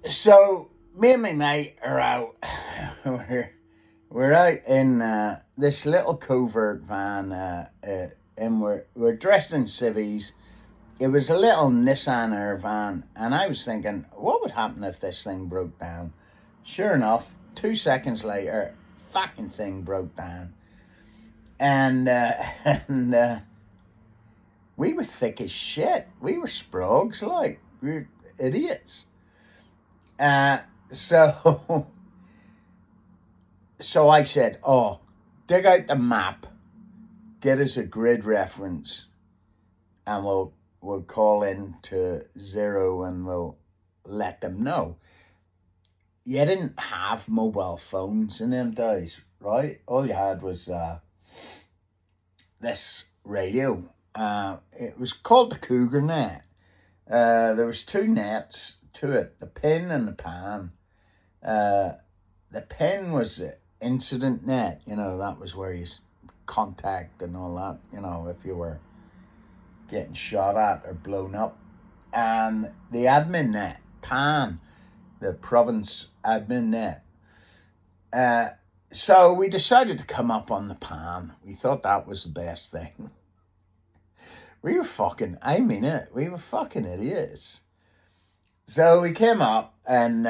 So me and my mate are out. we're out in this little covert van, and we're dressed in civvies. It was a little Nissan Air van, and I was thinking, what would happen if this thing broke down? Sure enough, 2 seconds later, fucking thing broke down, and and we were thick as shit. We were sprogs, like we were idiots. So so I said, oh, dig out the map, get us a grid reference, and we'll call in to Zero and we'll let them know. You didn't have mobile phones in them days, right? All you had was this radio. It was called the Cougar Net. There was two nets to it, the pin and the pan. The pin was the incident net, that was where you contact and all that, if you were getting shot at or blown up. And the admin net, pan, the province admin net. So we decided to come up on the pan. We thought that was the best thing. We were fucking idiots. So we came up, and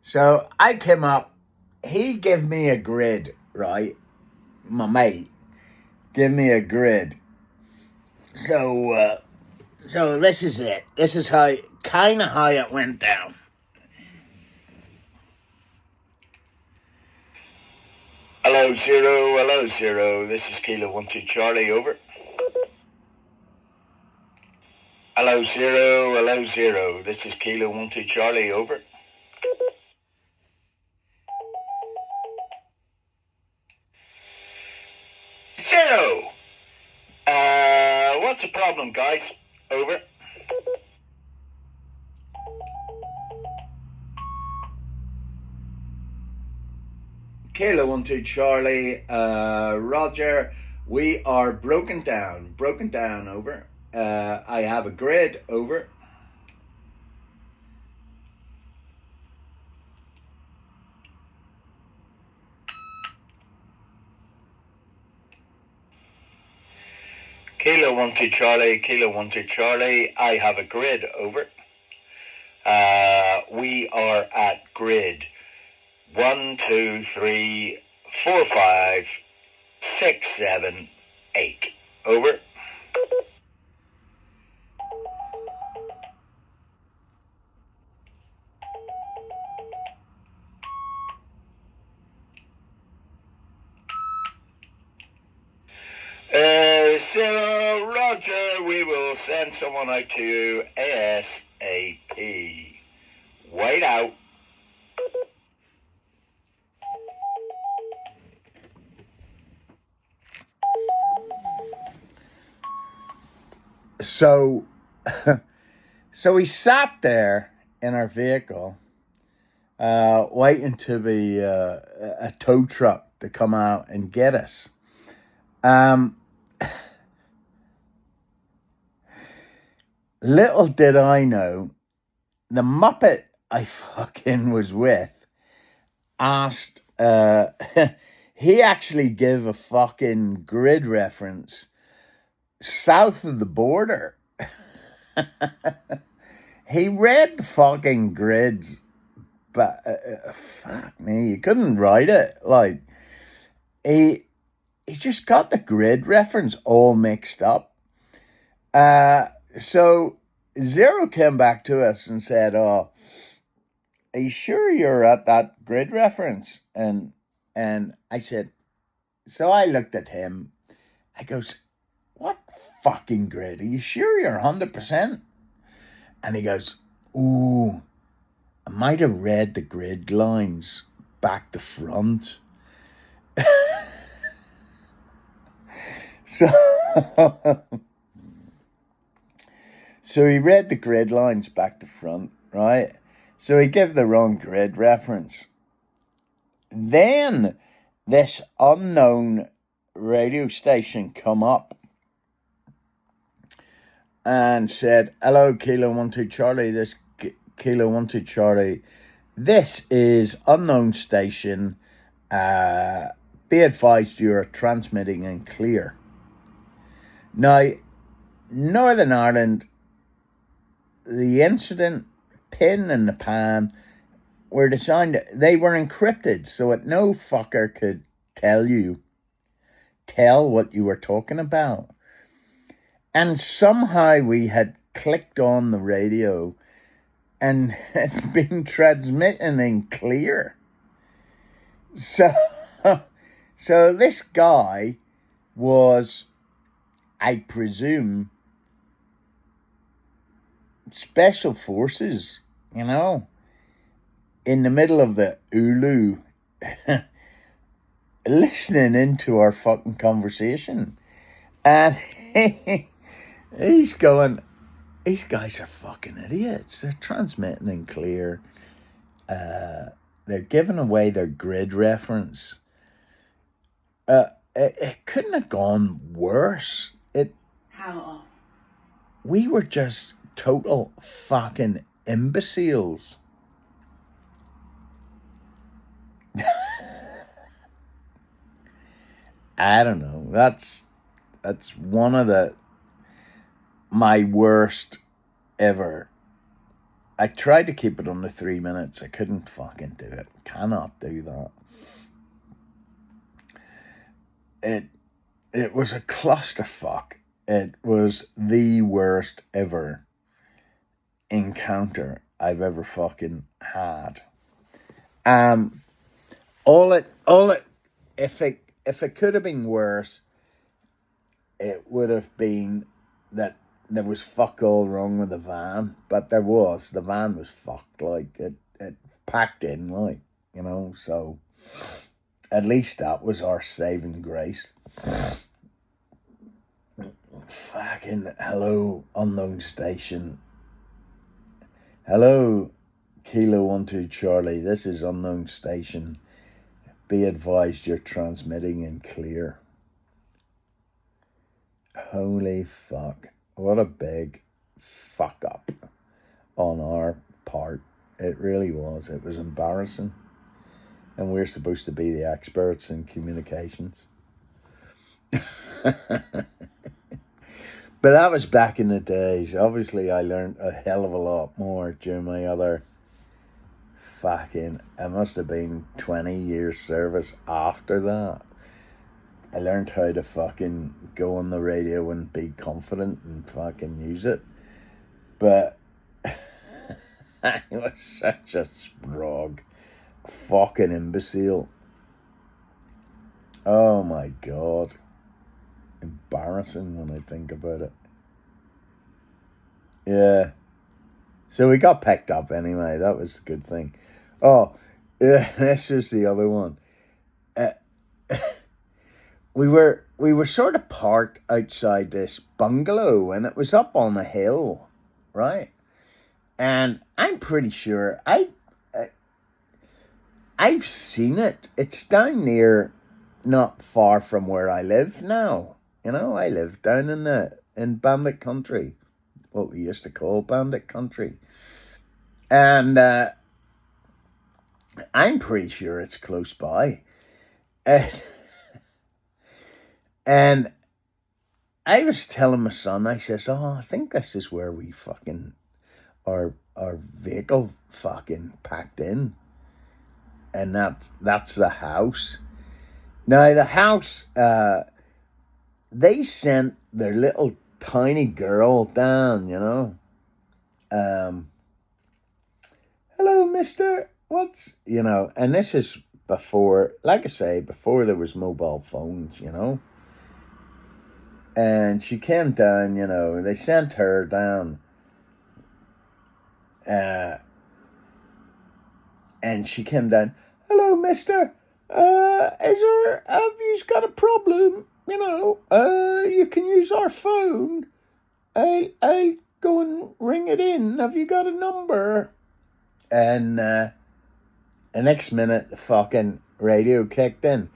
so I came up. He gave me a grid, right? My mate gave me a grid. So this is it. This is how it went down. Hello, Zero. This is Kilo 12 Charlie, over. Hello, Zero. This is Kilo 12 Charlie, over. Zero! What's the problem, guys? Over. Kilo 12 Charlie, Roger. We are broken down, over. I have a grid, over. Kilo 12 Charlie, I have a grid, over. We are at grid 1, 2, 3, 4, 5, 6, 7, 8, over. Zero, Roger, we will send someone out to you ASAP. Wait out. So we sat there in our vehicle, waiting to be a tow truck to come out and get us. Little did I know, the muppet I fucking was with asked, he actually gave a fucking grid reference south of the border. He read the fucking grids, but fuck me, you couldn't write it. Like, he just got the grid reference all mixed up. So Zero came back to us and said, "Oh, are you sure you're at that grid reference?" And I said, so I looked at him. I goes, "What fucking grid? Are you sure you're 100%? And he goes, "Ooh, I might have read the grid lines back to front." So he read the grid lines back to front, right? So he gave the wrong grid reference. Then this unknown radio station come up and said, "Hello, Kilo 12 Charlie, this Kilo 12 Charlie. This is unknown station. Be advised you're transmitting in clear. Now, Northern Ireland, the incident, pin in the pan, were designed, they were encrypted so that no fucker could tell what you were talking about. And somehow we had clicked on the radio and had been transmitting in clear. So this guy was, I presume, special forces, you know, in the middle of the Ulu, listening into our fucking conversation. And he's going, these guys are fucking idiots. They're transmitting in clear. They're giving away their grid reference. It couldn't have gone worse. How? We were just total fucking imbeciles. I don't know. That's one of my worst ever. I tried to keep it under 3 minutes. I couldn't fucking do it. Cannot do that. It was a clusterfuck. It was the worst ever encounter I've ever fucking had. If it could have been worse, it would have been that there was fuck all wrong with the van, but there was. The van was fucked, like it packed in, like, you know, so at least that was our saving grace. Fucking hello, unknown station. Hello, Kilo 12 Charlie. This is unknown station. Be advised you're transmitting in clear. Holy fuck. What a big fuck up on our part. It really was. It was embarrassing. And we're supposed to be the experts in communications. But that was back in the days. Obviously, I learned a hell of a lot more during my other fucking, it must have been 20 years service after that. I learned how to fucking go on the radio and be confident and fucking use it. But I was such a sprog. Fucking imbecile. Oh my God. Embarrassing when I think about it. Yeah. So we got picked up anyway. That was a good thing. Oh, yeah, this is the other one. We were sort of parked outside this bungalow, and it was up on a hill, right? And I'm pretty sure I've seen it. It's down near, not far from where I live now. You know, I live down in Bandit Country, what we used to call Bandit Country. And I'm pretty sure it's close by. And I was telling my son, I says, I think this is where we fucking, our vehicle fucking packed in. And that's the house. Now, the house, they sent their little tiny girl down, you know. Hello, mister. You know, and this is before, like I say, before there was mobile phones, you know. And she came down, you know, they sent her down. And she came down, hello, mister. Have you got a problem? You know, you can use our phone. I go and ring it in. Have you got a number? And the next minute, the fucking radio kicked in.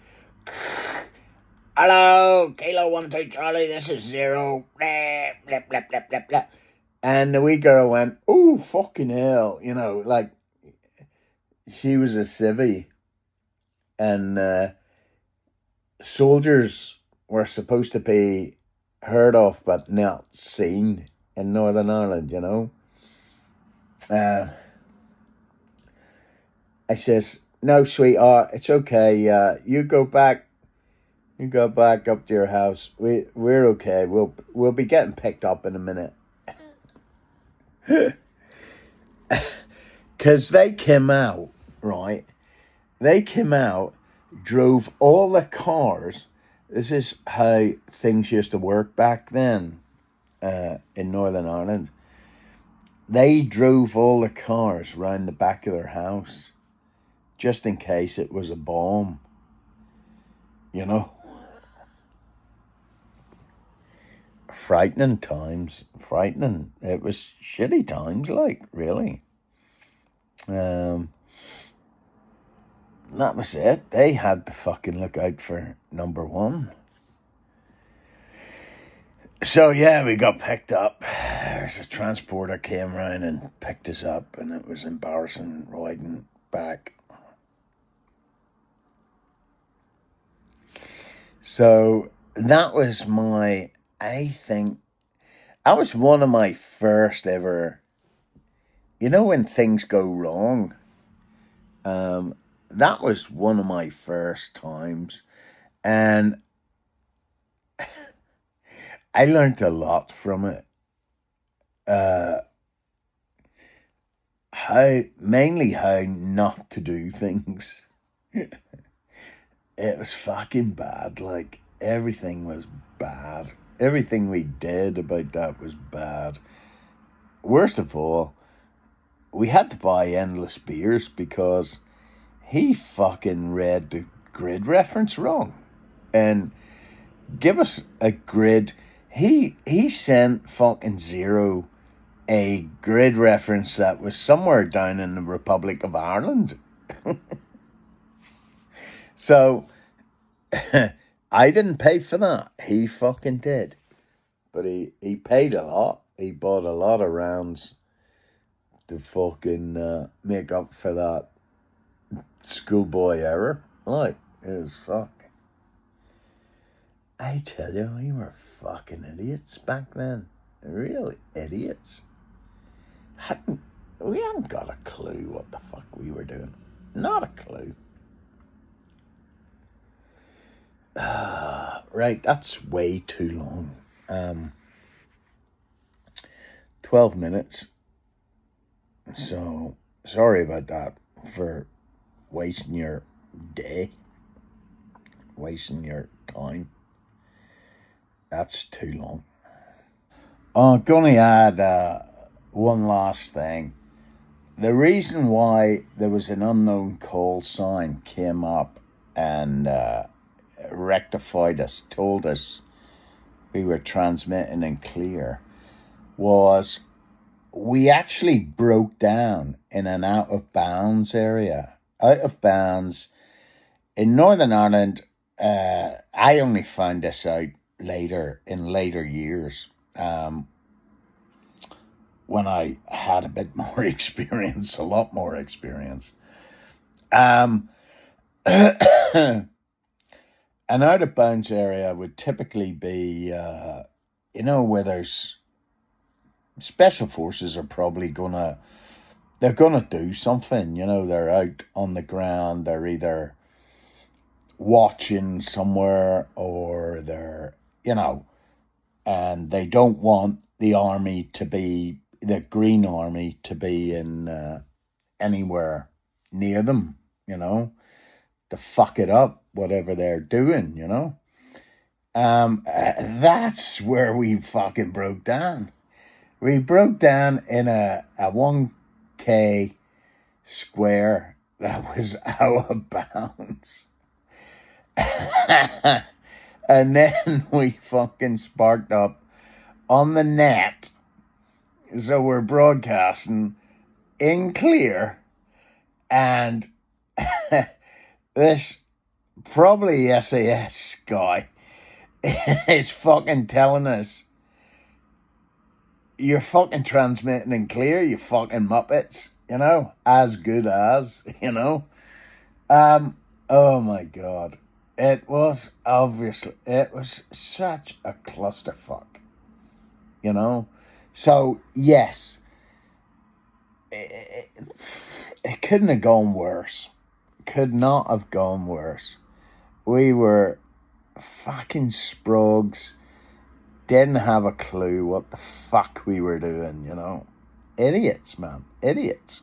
Hello, Kilo 12 Charlie, this is 0. Blah, blah, blah, blah, blah, blah. And the wee girl went, oh, fucking hell. You know, like, she was a civvy. And soldiers were supposed to be heard of but not seen in Northern Ireland, you know. I says, no, sweetheart, it's okay. You go back. You go back up to your house. We're okay. We'll be getting picked up in a minute. Because they came out, right? They came out, drove all the cars. This is how things used to work back then in Northern Ireland. They drove all the cars round the back of their house just in case it was a bomb, you know. Frightening times, frightening. It was shitty times, like, really. That was it. They had to fucking look out for number one. So, yeah, we got picked up. There's a transporter came round and picked us up, and it was embarrassing riding back. So, that was I think, that was one of my first ever, you know, when things go wrong. That was one of my first times. And I learned a lot from it. Mainly how not to do things. It was fucking bad. Like, everything was bad. Everything we did about that was bad. Worst of all, we had to buy endless beers because he fucking read the grid reference wrong. And give us a grid. He sent fucking Zero a grid reference that was somewhere down in the Republic of Ireland. So I didn't pay for that. He fucking did. But he paid a lot. He bought a lot of rounds to fucking make up for that schoolboy error. Like, it was fuck. I tell you, we were fucking idiots back then. Really idiots. We hadn't got a clue what the fuck we were doing. Not a clue. Right, that's way too long. 12 minutes. So, sorry about that for wasting your day. Wasting your time. That's too long. I'm going to add one last thing. The reason why there was an unknown call sign came up and rectified us, told us we were transmitting in clear, was we actually broke down in an out of bounds area. Out of bounds in Northern Ireland. I only found this out in later years, when I had a bit more experience, a lot more experience. An out of bounds area would typically be, where there's special forces are probably they're gonna do something. They're out on the ground. They're either watching somewhere or they're, and they don't want the Green Army to be in anywhere near them, to fuck it up, whatever they're doing, That's where we fucking broke down. We broke down in a 1K square that was out of bounds. And then we fucking sparked up on the net. So we're broadcasting in clear. And this probably SAS guy is fucking telling us, you're fucking transmitting in clear, you fucking muppets, as good as, Oh my God. It was such a clusterfuck, So, yes, it couldn't have gone worse. Could not have gone worse. We were fucking sprugs. Didn't have a clue what the fuck we were doing, Idiots, man. Idiots.